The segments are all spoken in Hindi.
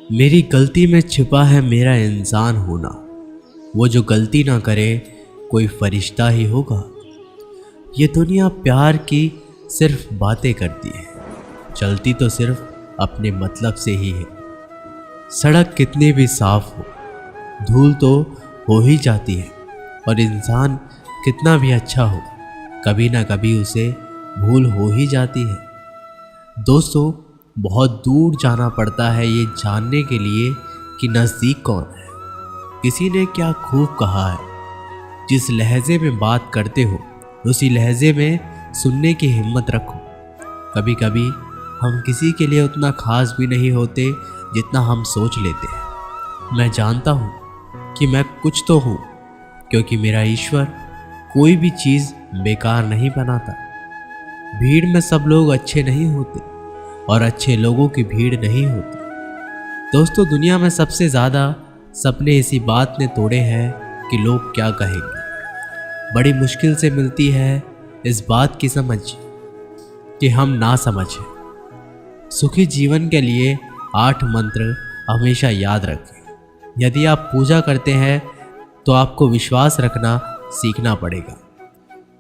मेरी गलती में छिपा है मेरा इंसान होना। वो जो गलती ना करे कोई फरिश्ता ही होगा। ये दुनिया प्यार की सिर्फ बातें करती है, चलती तो सिर्फ अपने मतलब से ही है। सड़क कितनी भी साफ हो, धूल तो हो ही जाती है, और इंसान कितना भी अच्छा हो, कभी ना कभी उसे भूल हो ही जाती है। दोस्तों, बहुत दूर जाना पड़ता है ये जानने के लिए कि नज़दीक कौन है। किसी ने क्या खूब कहा है, जिस लहजे में बात करते हो उसी लहजे में सुनने की हिम्मत रखो। कभी कभी हम किसी के लिए उतना खास भी नहीं होते जितना हम सोच लेते हैं। मैं जानता हूँ कि मैं कुछ तो हूँ, क्योंकि मेरा ईश्वर कोई भी चीज़ बेकार नहीं बनाता। भीड़ में सब लोग अच्छे नहीं होते, और अच्छे लोगों की भीड़ नहीं होती। दोस्तों, दुनिया में सबसे ज़्यादा सपने इसी बात ने तोड़े हैं कि लोग क्या कहेंगे। बड़ी मुश्किल से मिलती है इस बात की समझ कि हम ना समझें। सुखी जीवन के लिए 8 मंत्र हमेशा याद रखें। यदि आप पूजा करते हैं तो आपको विश्वास रखना सीखना पड़ेगा।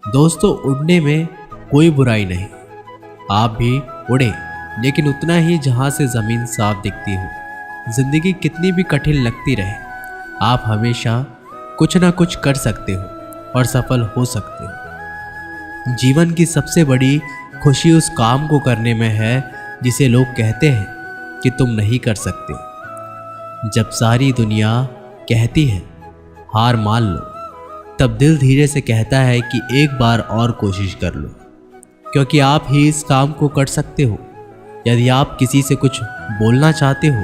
दोस्तों, उड़ने में कोई बुराई नहीं। आप भी उड़े, लेकिन उतना ही जहाँ से ज़मीन साफ दिखती हो। ज़िंदगी कितनी भी कठिन लगती रहे, आप हमेशा कुछ ना कुछ कर सकते हो और सफल हो सकते हो। जीवन की सबसे बड़ी खुशी उस काम को करने में है जिसे लोग कहते हैं कि तुम नहीं कर सकते। जब सारी दुनिया कहती है हार मान लो, तब दिल धीरे से कहता है कि एक बार और कोशिश कर लो, क्योंकि आप ही इस काम को कर सकते हो। यदि आप किसी से कुछ बोलना चाहते हो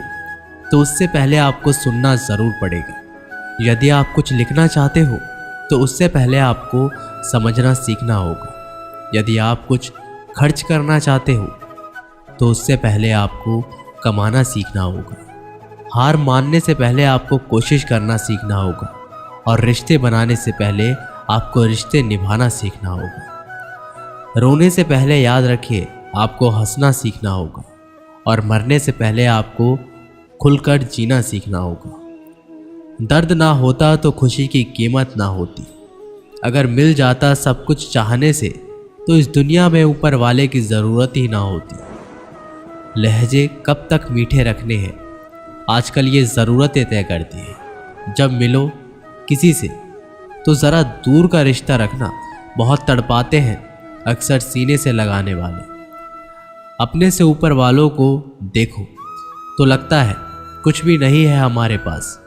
तो उससे पहले आपको सुनना ज़रूर पड़ेगा। यदि आप कुछ लिखना चाहते हो तो उससे पहले आपको समझना सीखना होगा। यदि आप कुछ खर्च करना चाहते हो तो उससे पहले आपको कमाना सीखना होगा। हार मानने से पहले आपको कोशिश करना सीखना होगा, और रिश्ते बनाने से पहले आपको रिश्ते निभाना सीखना होगा। रोने से पहले याद रखिए आपको हंसना सीखना होगा, और मरने से पहले आपको खुलकर जीना सीखना होगा। दर्द ना होता तो खुशी की कीमत ना होती। अगर मिल जाता सब कुछ चाहने से तो इस दुनिया में ऊपर वाले की ज़रूरत ही ना होती। लहजे कब तक मीठे रखने हैं, आजकल ये ज़रूरतें तय करती हैं। जब मिलो किसी से तो ज़रा दूर का रिश्ता रखना। बहुत तड़पाते हैं अक्सर सीने से लगाने वाले। अपने से ऊपर वालों को देखो तो लगता है कुछ भी नहीं है हमारे पास।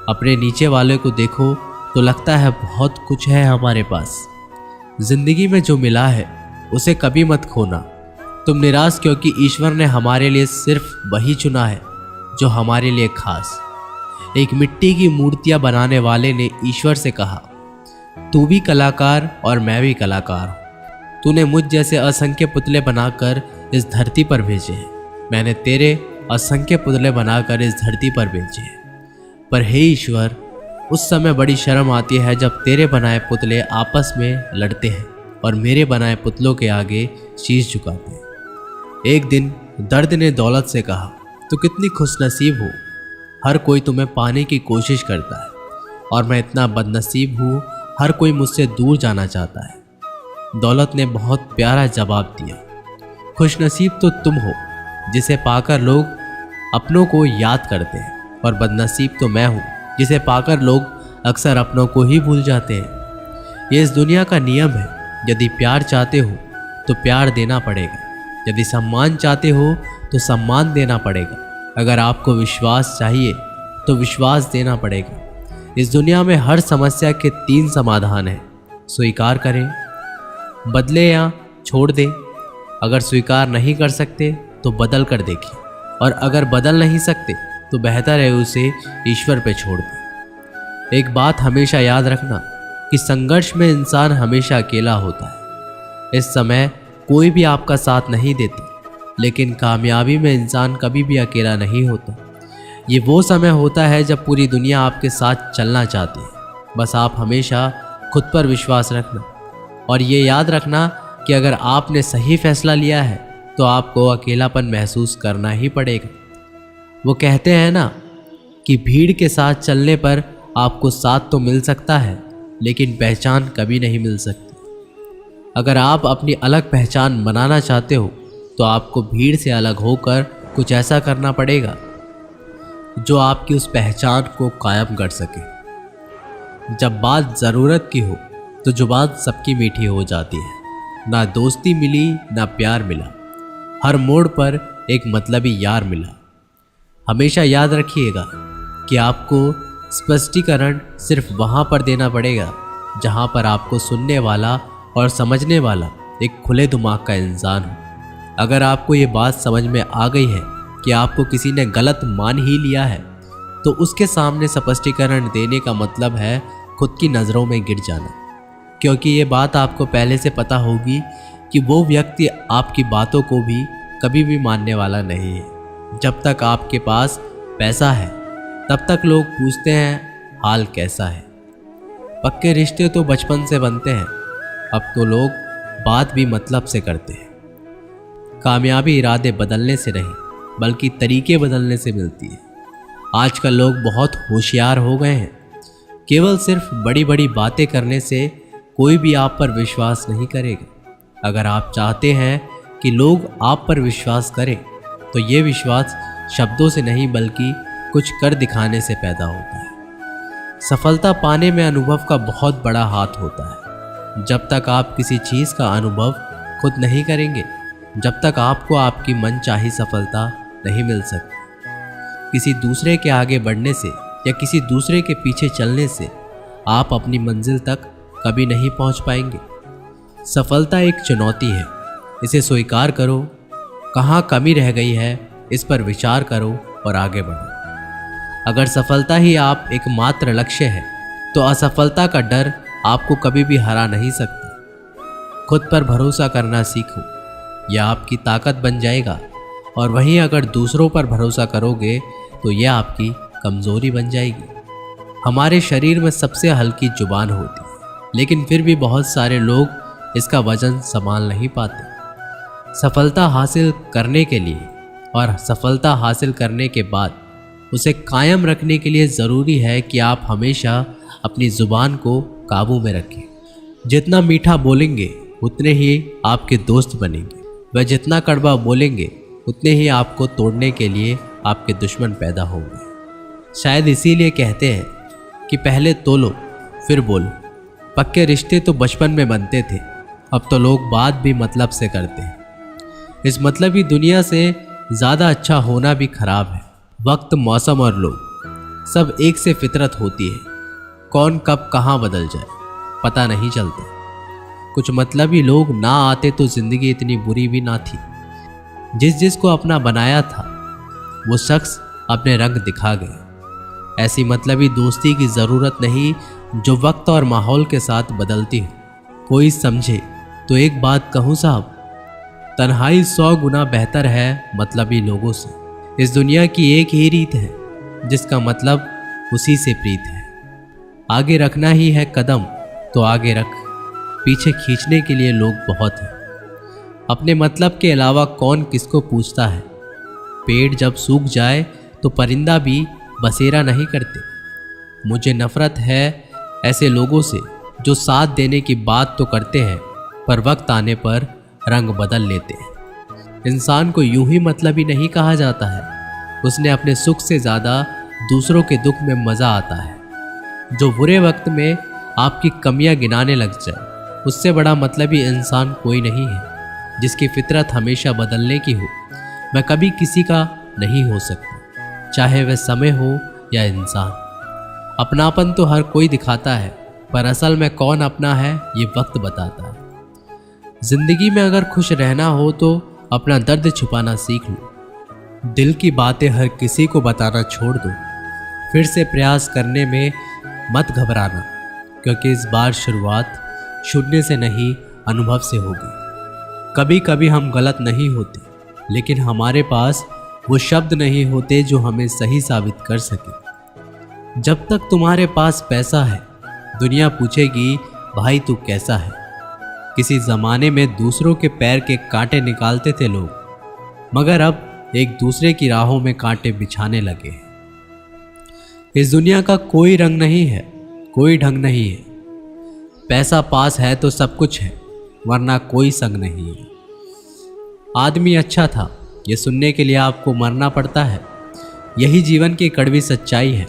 अपने नीचे वाले को देखो तो लगता है बहुत कुछ है हमारे पास। जिंदगी में जो मिला है उसे कभी मत खोना। तुम निराश क्योंकि ईश्वर ने हमारे लिए सिर्फ वही चुना है जो हमारे लिए खास। एक मिट्टी की मूर्तियां बनाने वाले ने ईश्वर से कहा, तू भी कलाकार और मैं भी कलाकार हूँ। तूने मुझ जैसे असंख्य पुतले बनाकर इस धरती पर भेजे हैं, मैंने तेरे असंख्य पुतले बनाकर इस धरती पर भेजे हैं। पर हे ईश्वर, उस समय बड़ी शर्म आती है जब तेरे बनाए पुतले आपस में लड़ते हैं और मेरे बनाए पुतलों के आगे शीश झुकाते हैं। एक दिन दर्द ने दौलत से कहा, तू कितनी खुशनसीब हो, हर कोई तुम्हें पाने की कोशिश करता है, और मैं इतना बदनसीब हूँ, हर कोई मुझसे दूर जाना चाहता है। दौलत ने बहुत प्यारा जवाब दिया, खुशनसीब तो तुम हो जिसे पाकर लोग अपनों को याद करते हैं, और बदनसीब तो मैं हूँ जिसे पाकर लोग अक्सर अपनों को ही भूल जाते हैं। ये इस दुनिया का नियम है। यदि प्यार चाहते हो तो प्यार देना पड़ेगा, यदि सम्मान चाहते हो तो सम्मान देना पड़ेगा। अगर आपको विश्वास चाहिए तो विश्वास देना पड़ेगा। इस दुनिया में हर समस्या के 3 समाधान हैं, स्वीकार करें, बदले या छोड़ दें। अगर स्वीकार नहीं कर सकते तो बदल कर देखिए, और अगर बदल नहीं सकते तो बेहतर है उसे ईश्वर पे छोड़ दें। एक बात हमेशा याद रखना कि संघर्ष में इंसान हमेशा अकेला होता है। इस समय कोई भी आपका साथ नहीं देता, लेकिन कामयाबी में इंसान कभी भी अकेला नहीं होता। ये वो समय होता है जब पूरी दुनिया आपके साथ चलना चाहती है। बस आप हमेशा खुद पर विश्वास रखना, और ये याद रखना कि अगर आपने सही फैसला लिया है तो आपको अकेलापन महसूस करना ही पड़ेगा। वो कहते हैं ना कि भीड़ के साथ चलने पर आपको साथ तो मिल सकता है, लेकिन पहचान कभी नहीं मिल सकती। अगर आप अपनी अलग पहचान बनाना चाहते हो तो आपको भीड़ से अलग होकर कुछ ऐसा करना पड़ेगा जो आपकी उस पहचान को कायम कर सके। जब बात ज़रूरत की हो तो जुबान सबकी मीठी हो जाती है। ना दोस्ती मिली ना प्यार मिला, हर मोड़ पर एक मतलबी यार मिला। हमेशा याद रखिएगा कि आपको स्पष्टीकरण सिर्फ वहाँ पर देना पड़ेगा जहाँ पर आपको सुनने वाला और समझने वाला एक खुले दिमाग का इंसान हो। अगर आपको ये बात समझ में आ गई है कि आपको किसी ने गलत मान ही लिया है, तो उसके सामने स्पष्टीकरण देने का मतलब है खुद की नज़रों में गिर जाना, क्योंकि ये बात आपको पहले से पता होगी कि वो व्यक्ति आपकी बातों को भी कभी भी मानने वाला नहीं है। जब तक आपके पास पैसा है तब तक लोग पूछते हैं हाल कैसा है। पक्के रिश्ते तो बचपन से बनते हैं, अब तो लोग बात भी मतलब से करते हैं। कामयाबी इरादे बदलने से नहीं बल्कि तरीके बदलने से मिलती है। आजकल लोग बहुत होशियार हो गए हैं। केवल सिर्फ बड़ी बड़ी बातें करने से कोई भी आप पर विश्वास नहीं करेगा। अगर आप चाहते हैं कि लोग आप पर विश्वास करें तो ये विश्वास शब्दों से नहीं बल्कि कुछ कर दिखाने से पैदा होता है। सफलता पाने में अनुभव का बहुत बड़ा हाथ होता है। जब तक आप किसी चीज़ का अनुभव खुद नहीं करेंगे, जब तक आपको आपकी मनचाही सफलता नहीं मिल सकती। किसी दूसरे के आगे बढ़ने से या किसी दूसरे के पीछे चलने से आप अपनी मंजिल तक कभी नहीं पहुंच पाएंगे। सफलता एक चुनौती है, इसे स्वीकार करो। कहाँ कमी रह गई है इस पर विचार करो और आगे बढ़ो। अगर सफलता ही आप एकमात्र लक्ष्य है तो असफलता का डर आपको कभी भी हरा नहीं सकता। खुद पर भरोसा करना सीखो, यह आपकी ताकत बन जाएगा। और वहीं अगर दूसरों पर भरोसा करोगे तो यह आपकी कमज़ोरी बन जाएगी। हमारे शरीर में सबसे हल्की जुबान होती है, लेकिन फिर भी बहुत सारे लोग इसका वजन संभाल नहीं पाते। सफलता हासिल करने के लिए और सफलता हासिल करने के बाद उसे कायम रखने के लिए ज़रूरी है कि आप हमेशा अपनी ज़ुबान को काबू में रखें। जितना मीठा बोलेंगे उतने ही आपके दोस्त बनेंगे, वह जितना कड़वा बोलेंगे उतने ही आपको तोड़ने के लिए आपके दुश्मन पैदा होंगे। शायद इसीलिए कहते हैं कि पहले तोलो फिर बोलो। पक्के रिश्ते तो बचपन में बनते थे, अब तो लोग बात भी मतलब से करते हैं। इस मतलबी दुनिया से ज़्यादा अच्छा होना भी खराब है। वक्त, मौसम और लोग सब एक से फितरत होती है। कौन कब कहाँ बदल जाए पता नहीं चलता। कुछ मतलबी लोग ना आते तो ज़िंदगी इतनी बुरी भी ना थी। जिसको अपना बनाया था वो शख्स अपने रंग दिखा गया। ऐसी मतलबी दोस्ती की ज़रूरत नहीं जो वक्त और माहौल के साथ बदलती हो। कोई समझे तो एक बात कहूँ साहब, तन्हाई 100 गुना बेहतर है मतलबी लोगों से। इस दुनिया की एक ही रीत है जिसका मतलब उसी से प्रीत है। आगे रखना ही है कदम तो आगे रख, पीछे खींचने के लिए लोग बहुत हैं। अपने मतलब के अलावा कौन किसको पूछता है। पेड़ जब सूख जाए तो परिंदा भी बसेरा नहीं करते। मुझे नफरत है ऐसे लोगों से जो साथ देने की बात तो करते हैं पर वक्त आने पर रंग बदल लेते हैं। इंसान को यूं ही मतलबी नहीं कहा जाता है, उसने अपने सुख से ज़्यादा दूसरों के दुख में मज़ा आता है। जो बुरे वक्त में आपकी कमियां गिनाने लग जाए, उससे बड़ा मतलबी इंसान कोई नहीं है। जिसकी फितरत हमेशा बदलने की हो वह कभी किसी का नहीं हो सकता, चाहे वह समय हो या इंसान। अपनापन तो हर कोई दिखाता है पर असल में कौन अपना है ये वक्त बताता है। जिंदगी में अगर खुश रहना हो तो अपना दर्द छुपाना सीख लो। दिल की बातें हर किसी को बताना छोड़ दो। फिर से प्रयास करने में मत घबराना, क्योंकि इस बार शुरुआत शून्य से नहीं अनुभव से होगी। कभी कभी हम गलत नहीं होते, लेकिन हमारे पास वो शब्द नहीं होते जो हमें सही साबित कर सके। जब तक तुम्हारे पास पैसा है दुनिया पूछेगी भाई तू कैसा है। किसी ज़माने में दूसरों के पैर के कांटे निकालते थे लोग, मगर अब एक दूसरे की राहों में कांटे बिछाने लगे हैं। इस दुनिया का कोई रंग नहीं है, कोई ढंग नहीं है। पैसा पास है तो सब कुछ है, वरना कोई संग नहीं है। आदमी अच्छा था, ये सुनने के लिए आपको मरना पड़ता है। यही जीवन की कड़वी सच्चाई है।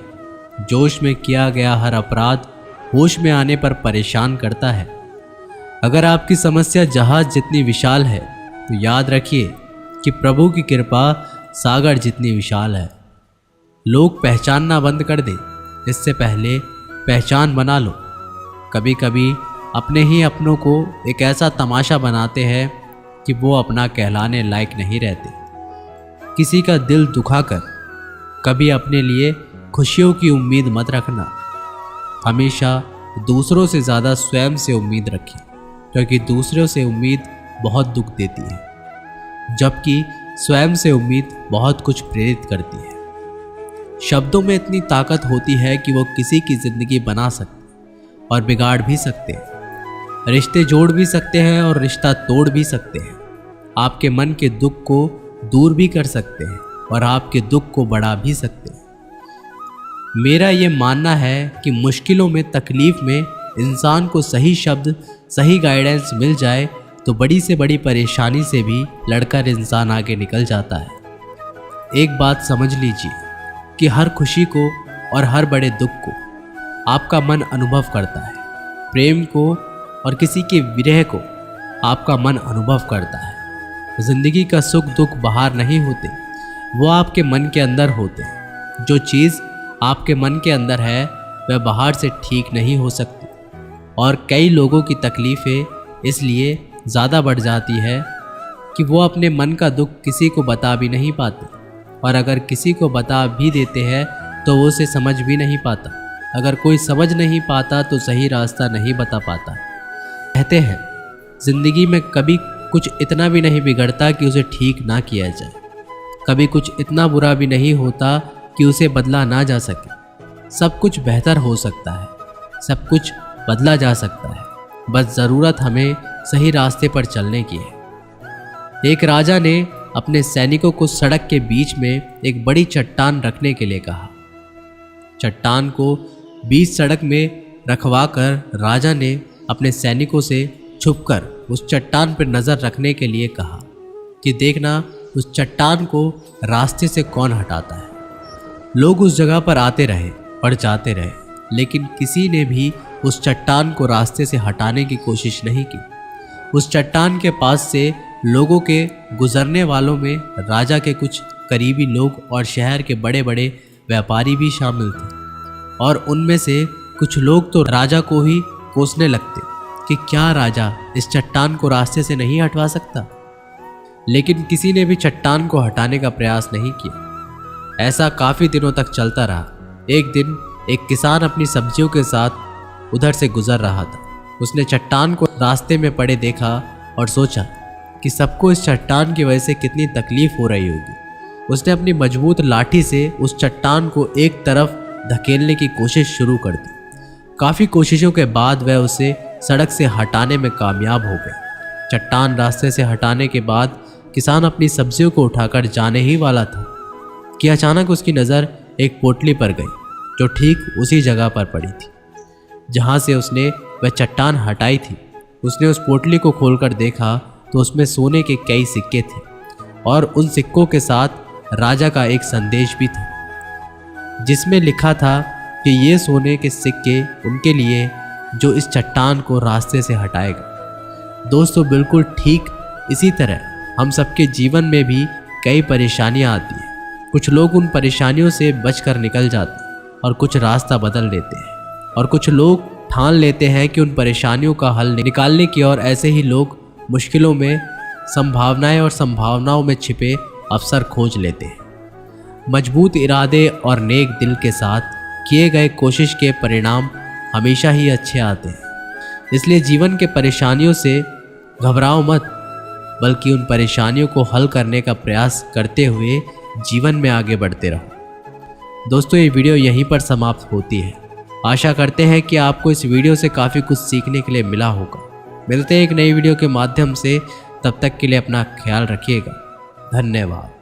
जोश में किया गया हर अपराध होश में आने पर परेशान करता है। अगर आपकी समस्या जहाज जितनी विशाल है तो याद रखिए कि प्रभु की कृपा सागर जितनी विशाल है। लोग पहचानना बंद कर दें, इससे पहले पहचान बना लो। कभी कभी अपने ही अपनों को एक ऐसा तमाशा बनाते हैं कि वो अपना कहलाने लायक नहीं रहते। किसी का दिल दुखाकर कभी अपने लिए खुशियों की उम्मीद मत रखना। हमेशा दूसरों से ज़्यादा स्वयं से उम्मीद रखें, क्योंकि दूसरों से उम्मीद बहुत दुख देती है, जबकि स्वयं से उम्मीद बहुत कुछ प्रेरित करती है। शब्दों में इतनी ताकत होती है कि वो किसी की ज़िंदगी बना सकते और बिगाड़ भी सकते हैं। रिश्ते जोड़ भी सकते हैं और रिश्ता तोड़ भी सकते हैं। आपके मन के दुख को दूर भी कर सकते हैं और आपके दुख को बढ़ा भी सकते हैं। मेरा ये मानना है कि मुश्किलों में, तकलीफ में इंसान को सही शब्द, सही गाइडेंस मिल जाए तो बड़ी से बड़ी परेशानी से भी लड़कर इंसान आगे निकल जाता है। एक बात समझ लीजिए कि हर खुशी को और हर बड़े दुख को आपका मन अनुभव करता है। प्रेम को और किसी के विरह को आपका मन अनुभव करता है। जिंदगी का सुख दुख बाहर नहीं होते, वो आपके मन के अंदर होते हैं। जो चीज़ आपके मन के अंदर है वह बाहर से ठीक नहीं हो सकती। और कई लोगों की तकलीफ़ें इसलिए ज़्यादा बढ़ जाती है कि वो अपने मन का दुख किसी को बता भी नहीं पाते, और अगर किसी को बता भी देते हैं तो वो उसे समझ भी नहीं पाता। अगर कोई समझ नहीं पाता तो सही रास्ता नहीं बता पाता। कहते हैं ज़िंदगी में कभी कुछ इतना भी नहीं बिगड़ता कि उसे ठीक ना किया जाए। कभी कुछ इतना बुरा भी नहीं होता कि उसे बदला ना जा सके। सब कुछ बेहतर हो सकता है, सब कुछ बदला जा सकता है, बस ज़रूरत हमें सही रास्ते पर चलने की है। एक राजा ने अपने सैनिकों को सड़क के बीच में एक बड़ी चट्टान रखने के लिए कहा। चट्टान को बीच सड़क में रखवाकर राजा ने अपने सैनिकों से छुपकर उस चट्टान पर नज़र रखने के लिए कहा कि देखना उस चट्टान को रास्ते से कौन हटाता है। लोग उस जगह पर आते रहे और जाते रहे, लेकिन किसी ने भी उस चट्टान को रास्ते से हटाने की कोशिश नहीं की। उस चट्टान के पास से लोगों के गुजरने वालों में राजा के कुछ करीबी लोग और शहर के बड़े बड़े व्यापारी भी शामिल थे, और उनमें से कुछ लोग तो राजा को ही कोसने लगते कि क्या राजा इस चट्टान को रास्ते से नहीं हटवा सकता। लेकिन किसी ने भी चट्टान को हटाने का प्रयास नहीं किया। ऐसा काफ़ी दिनों तक चलता रहा। एक दिन एक किसान अपनी सब्जियों के साथ उधर से गुजर रहा था। उसने चट्टान को रास्ते में पड़े देखा और सोचा कि सबको इस चट्टान की वजह से कितनी तकलीफ हो रही होगी। उसने अपनी मजबूत लाठी से उस चट्टान को एक तरफ धकेलने की कोशिश शुरू कर दी। काफ़ी कोशिशों के बाद वह उसे सड़क से हटाने में कामयाब हो गया। चट्टान रास्ते से हटाने के बाद किसान अपनी सब्जियों को उठाकर जाने ही वाला था कि अचानक उसकी नज़र एक पोटली पर गई, जो ठीक उसी जगह पर पड़ी थी जहाँ से उसने वह चट्टान हटाई थी। उसने उस पोटली को खोलकर देखा तो उसमें सोने के कई सिक्के थे, और उन सिक्कों के साथ राजा का एक संदेश भी था, जिसमें लिखा था कि ये सोने के सिक्के उनके लिए जो इस चट्टान को रास्ते से हटाएगा। दोस्तों, बिल्कुल ठीक इसी तरह हम सबके जीवन में भी कई परेशानियां आती हैं। कुछ लोग उन परेशानियों से बचकर निकल जाते हैं और कुछ रास्ता बदल लेते हैं, और कुछ लोग ठान लेते हैं कि उन परेशानियों का हल निकालने की, और ऐसे ही लोग मुश्किलों में संभावनाएं और संभावनाओं में छिपे अवसर खोज लेते हैं। मजबूत इरादे और नेक दिल के साथ किए गए कोशिश के परिणाम हमेशा ही अच्छे आते हैं। इसलिए जीवन के परेशानियों से घबराओ मत, बल्कि उन परेशानियों को हल करने का प्रयास करते हुए जीवन में आगे बढ़ते रहो। दोस्तों, ये वीडियो यहीं पर समाप्त होती है। आशा करते हैं कि आपको इस वीडियो से काफ़ी कुछ सीखने के लिए मिला होगा। मिलते हैं एक नई वीडियो के माध्यम से, तब तक के लिए अपना ख्याल रखिएगा। धन्यवाद।